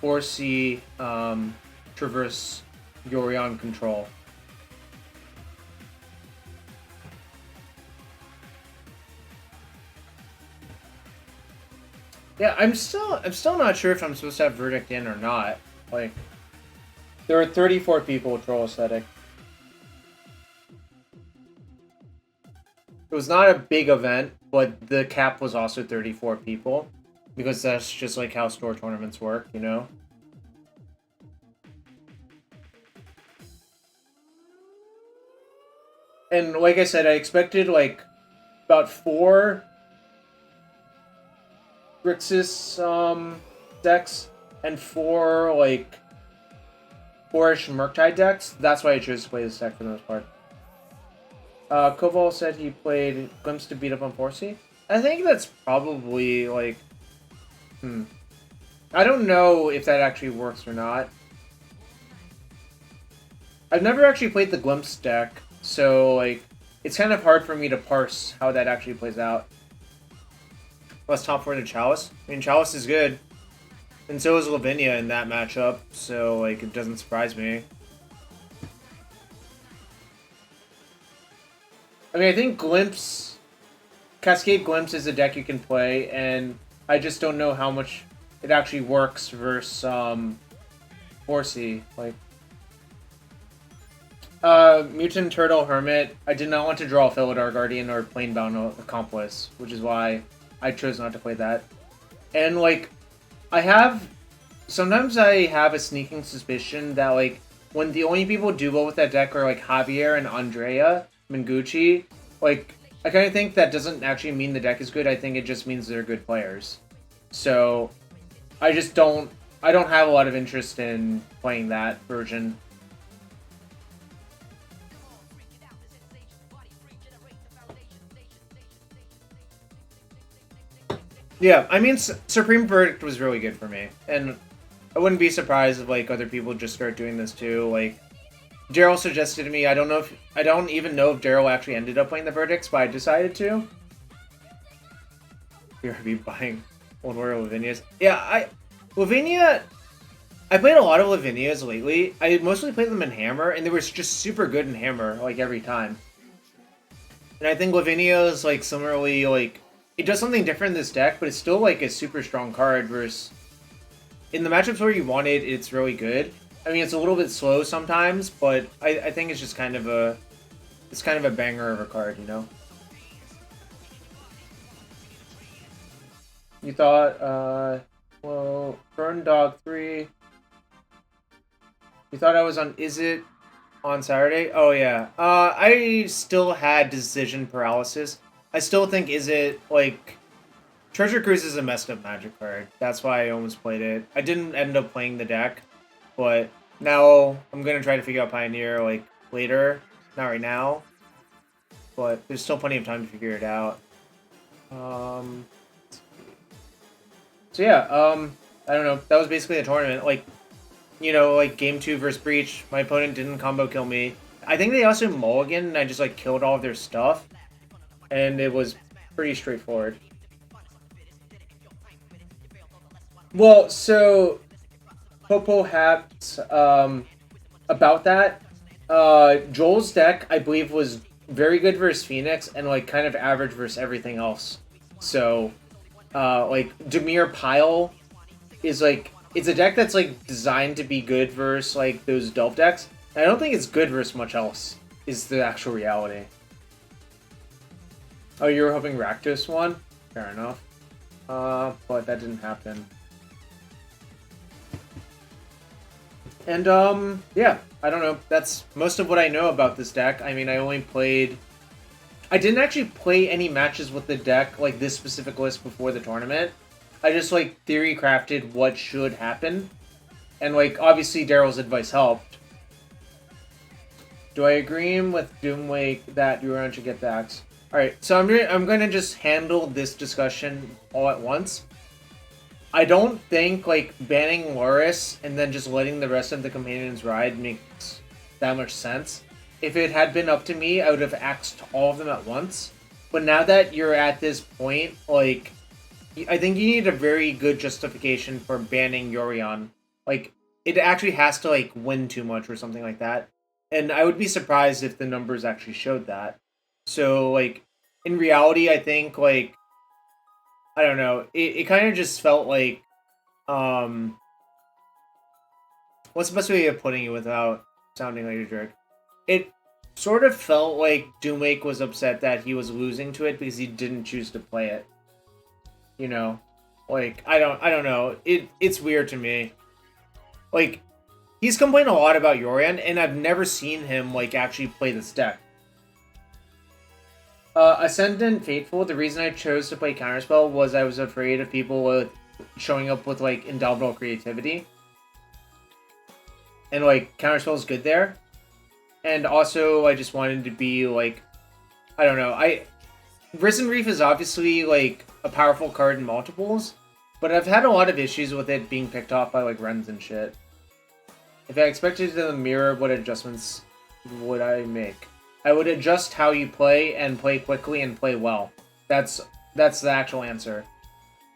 4C, Traverse Yorion Control. Yeah, I'm still not sure if I'm supposed to have Verdict in or not. Like, there are 34 people with Troll Aesthetic. It was not a big event, but the cap was also 34 people. Because that's just like how store tournaments work, you know? And like I said, I expected like about 4 Grixis decks and 4 like 4-ish Murktide decks. That's why I chose to play this deck for the most part. Koval said he played Glimpse to beat up on 4C. I think that's probably like... I don't know if that actually works or not. I've never actually played the Glimpse deck, so like it's kind of hard for me to parse how that actually plays out. Let's top 4 to Chalice. I mean, Chalice is good. And so is Lavinia in that matchup, so like it doesn't surprise me. I mean, I think Glimpse... Cascade Glimpse is a deck you can play, and I just don't know how much it actually works versus 4C. Like, Mutant Turtle Hermit, I did not want to draw a Philidar Guardian or Planebound Accomplice, which is why I chose not to play that. And, like, sometimes I have a sneaking suspicion that, like, when the only people who do well with that deck are, like, Javier and Andrea Mengucci, like, I kind of think that doesn't actually mean the deck is good. I think it just means they're good players. So, I don't have a lot of interest in playing that version. Yeah, I mean, Supreme Verdict was really good for me, and I wouldn't be surprised if like other people just start doing this too. Like, Daryl suggested to me. I don't even know if Daryl actually ended up playing the Verdicts, but I decided to. You're gonna be buying Old World Lavinias. Yeah, Lavinia. I played a lot of Lavinias lately. I mostly played them in Hammer, and they were just super good in Hammer, like every time. And I think Lavinia is like similarly like. It does something different in this deck, but it's still like a super strong card versus... In the matchups where you want it, it's really good. I mean, it's a little bit slow sometimes, but I think it's just kind of a... It's kind of a banger of a card, you know? You thought, well, Burn Dog 3... You thought I was on Is It? on Saturday? Oh yeah. I still had decision paralysis. I still think is it like Treasure Cruise is a messed up Magic card. That's why I almost played it. I didn't end up playing the deck, but now I'm gonna try to figure out Pioneer like later, not right now. But there's still plenty of time to figure it out. So yeah, I don't know. That was basically the tournament. Like, you know, like game 2 versus Breach, my opponent didn't combo kill me. I think they also mulliganed and I just like killed all of their stuff. And it was pretty straightforward. Well, so Popo Haps, about that, Joel's deck I believe was very good versus Phoenix and like kind of average versus everything else. So like Dimir Pile is like it's a deck that's like designed to be good versus like those Delve decks. I don't think it's good versus much else. Is the actual reality. Oh, you were hoping Rakdos won? Fair enough. But that didn't happen. And yeah, I don't know. That's most of what I know about this deck. I mean, I didn't actually play any matches with the deck, like this specific list before the tournament. I just, like, theory crafted what should happen. And, like, obviously Daryl's advice helped. Do I agree with Doomwake that Yorion should get the axe? Alright, so I'm gonna just handle this discussion all at once. I don't think, like, banning Loris and then just letting the rest of the companions ride makes that much sense. If it had been up to me, I would have axed all of them at once. But now that you're at this point, like, I think you need a very good justification for banning Yorion. Like, it actually has to, like, win too much or something like that. And I would be surprised if the numbers actually showed that. So, like, in reality, I think, like, I don't know, it kind of just felt like, what's the best way of putting it without sounding like a jerk? It sort of felt like Doomwake was upset that he was losing to it because he didn't choose to play it. You know? Like, I don't know. It's weird to me. Like, he's complained a lot about Yorion, and I've never seen him, like, actually play this deck. Ascendant Fateful, the reason I chose to play Counterspell was I was afraid of people with showing up with, like, Indelible Creativity. And, like, Counterspell's good there. And also, I just wanted to be, like, I don't know, Risen Reef is obviously, like, a powerful card in multiples, but I've had a lot of issues with it being picked off by, like, Rens and shit. If I expected to mirror, what adjustments would I make? I would adjust how you play and play quickly and play well. That's the actual answer.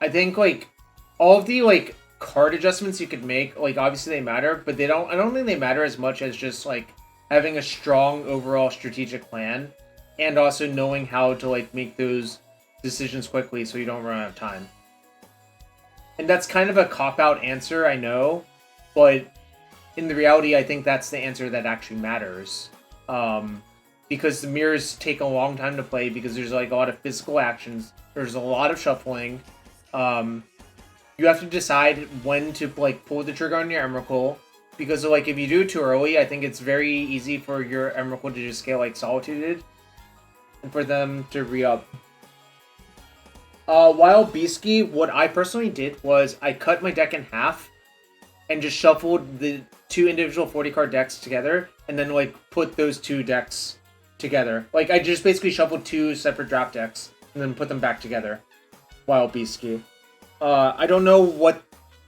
I think, like, all of the, like, card adjustments you could make, like, obviously they matter, but I don't think they matter as much as just, like, having a strong overall strategic plan and also knowing how to, like, make those decisions quickly so you don't run out of time. And that's kind of a cop-out answer, I know, but in the reality, I think that's the answer that actually matters. Because the mirrors take a long time to play because there's, like, a lot of physical actions. There's a lot of shuffling. You have to decide when to, like, pull the trigger on your Emrakul. Because, like, if you do it too early, I think it's very easy for your Emrakul to just get, like, Solituded. And for them to re-up. While Beasky, what I personally did was I cut my deck in half and just shuffled the 2 individual 40-card decks together and then, like, put those 2 decks together. Like, I just basically shuffled 2 separate draft decks and then put them back together. While Beasky. I don't know what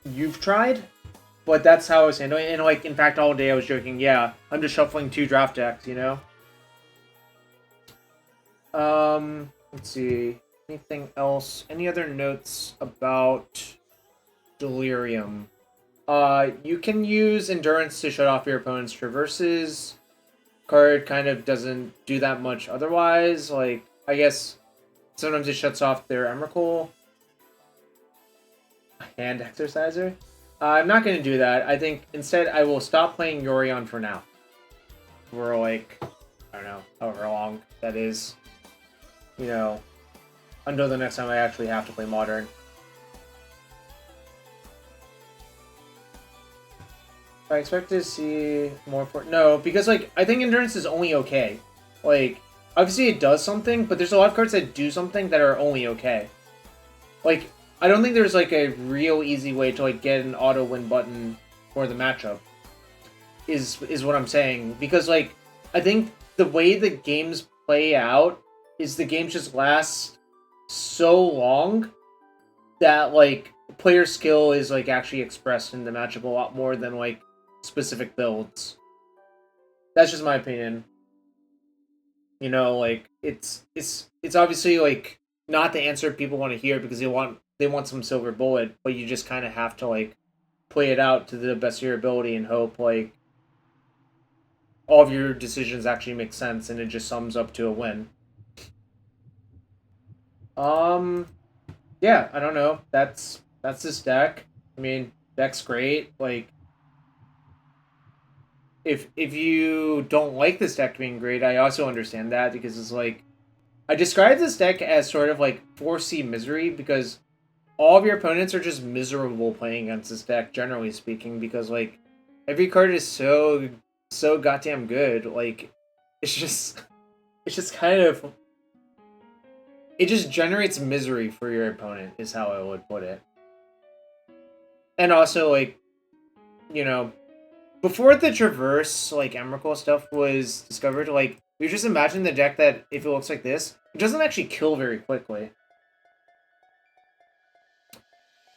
you've tried, but that's how I was handling it. And, like, in fact, all day I was joking, yeah, I'm just shuffling 2 draft decks, you know? Let's see. Anything else? Any other notes about Delirium? You can use Endurance to shut off your opponent's traverses. Card kind of doesn't do that much otherwise. Like, I guess sometimes it shuts off their Emrakul. Hand Exerciser? I'm not going to do that. I think instead I will stop playing Yorion for now. For, like, I don't know, however long that is. You know, until the next time I actually have to play Modern. I expect to see more for no, because like I think endurance is only okay. Like obviously it does something, but there's a lot of cards that do something that are only okay. Like I don't think there's like a real easy way to like get an auto win button for the matchup. Is what I'm saying, because like I think the way the games play out is the games just last so long that like player skill is like actually expressed in the matchup a lot more than like specific builds. That's just my opinion. You know, like it's obviously like not the answer people want to hear because they want some silver bullet, but you just kind of have to like play it out to the best of your ability and hope like all of your decisions actually make sense and it just sums up to a win. Um, yeah, I don't know. That's this deck. I mean, deck's great. Like, if you don't like this deck being great, I also understand that because it's like I describe this deck as sort of like 4C misery because all of your opponents are just miserable playing against this deck, generally speaking, because like every card is so goddamn good. Like, it's just it's just kind of it just generates misery for your opponent is how I would put it. And also like, you know, before the Traverse like Emrakul stuff was discovered, like you just imagine the deck that if it looks like this, it doesn't actually kill very quickly.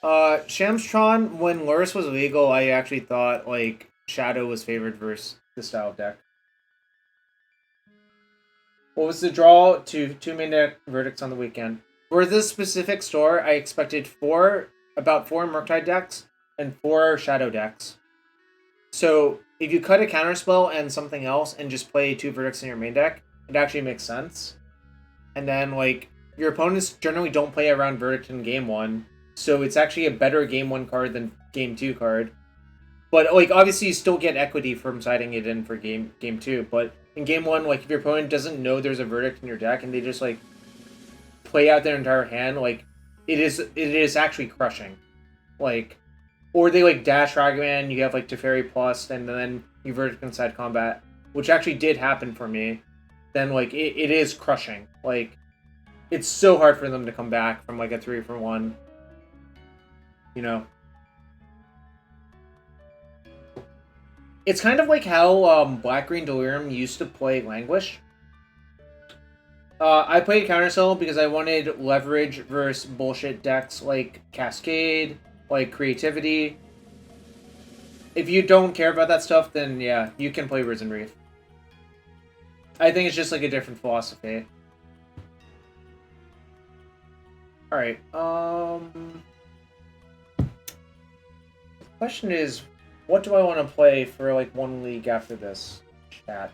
Shamstron, when Lurrus was legal, I actually thought like Shadow was favored versus this style of deck. What was the draw to two main deck verdicts on the weekend? For this specific store, I expected about four Murktide decks and four Shadow decks. So if you cut a counterspell and something else and just play two verdicts in your main deck, it actually makes sense. And then like your opponents generally don't play around verdict in game one, so it's actually a better game one card than game two card. But like obviously you still get equity from siding it in for game two, but in game one, like if your opponent doesn't know there's a verdict in your deck and they just like play out their entire hand, like it is actually crushing. Like or they like dash Ragavan, you have like Teferi plus, and then you verdict inside combat, which actually did happen for me. Then like it is crushing. Like it's so hard for them to come back from like a 3-for-1. You know. It's kind of like how Black Green Delirium used to play Languish. I played Countercell because I wanted leverage versus bullshit decks like Cascade, like Creativity. If you don't care about that stuff, then yeah, you can play Risen Reef. I think it's just like a different philosophy. Alright, the question is, what do I want to play for like one league after this? Chat.